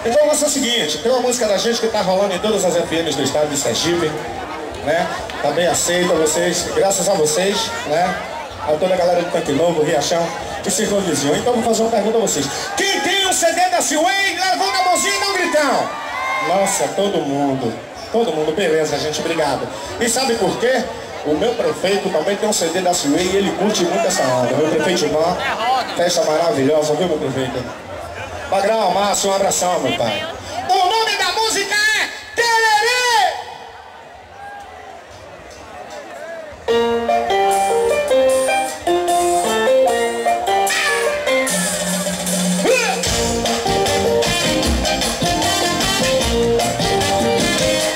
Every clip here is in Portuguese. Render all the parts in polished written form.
Então vamos fazer o seguinte, tem uma música da gente que tá rolando em todas as FMs do estado de Sergipe, né? Tá bem aceita, vocês, graças a vocês, né? A toda a galera do Tanque Novo, Riachão e circunvizinho. Então vou fazer uma pergunta a vocês. Quem tem um CD da Sway, levanta a mãozinha e dá um gritão. Nossa, todo mundo, beleza, gente, obrigado. E sabe por quê? O meu prefeito também tem um CD da Sway e ele curte muito essa onda. Meu prefeito Ivan, festa maravilhosa, viu, meu prefeito? Magrão, Márcio, um abração, meu pai. O nome da música é Tererê!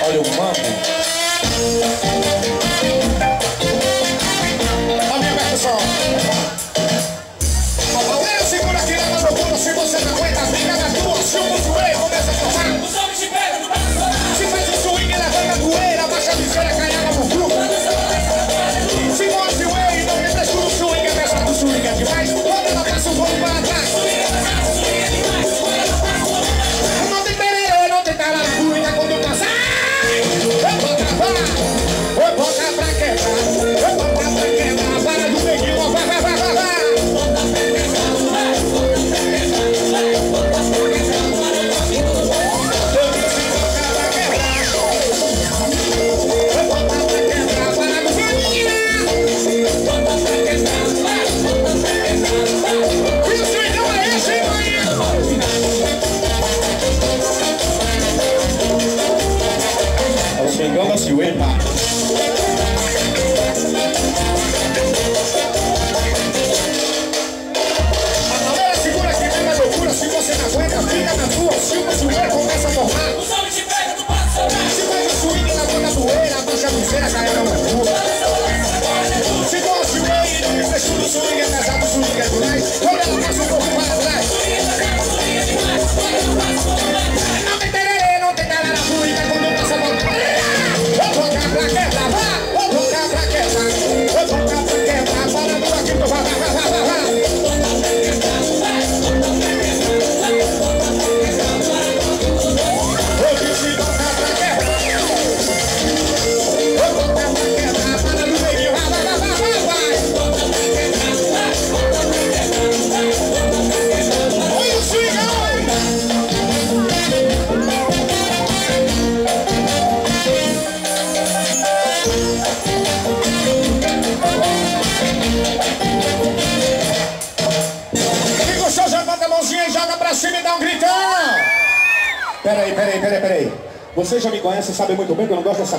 Olha o mambo. A minha versão. Segura aqui na loucura, se você não aguenta, fica na tua. Se o mutuê começa a tocar, os homens te pegam no braço. Se faz o swing, levanta a poeira, baixa a viseira, caiaga no grupo. Se mostra o way, não me presta o swing, é pesado, o swing é demais. Quando ela passa o voo para trás. Não tem pererê, não tem tararacura, quando passar. Eu vou botar pra quebrar, eu vou botar pra quebrar. Para do neguinho, vai. Chegando a Sway, pá. A galera segura aqui, vem na loucura. Se você não aguenta, fica na tua. Se o Sway começa a formar, os homens te pegam do passo. Se faz o swing, levanta a poeira, baixa a buceira, caiaga no grupo. Se for o Sway, não me fecha o swing, é pesado, o swing é demais. Quando ela passa um pouco para trás. Não tem tererê, não tem tararacura, quando passa a bola. Vou tocar pra quebrar, vou tocar pra quebrar, vou tocar pra quebrar, para do aqui, vai. Eu disse tocar pra quebrar, vou tocar pra quebrar, para do meio, vai. Olha o swingão! Quem gostou, já bota a mãozinha e joga pra cima e dá um gritão! Peraí. Vocês já me conhecem, sabem muito bem que eu não gosto dessa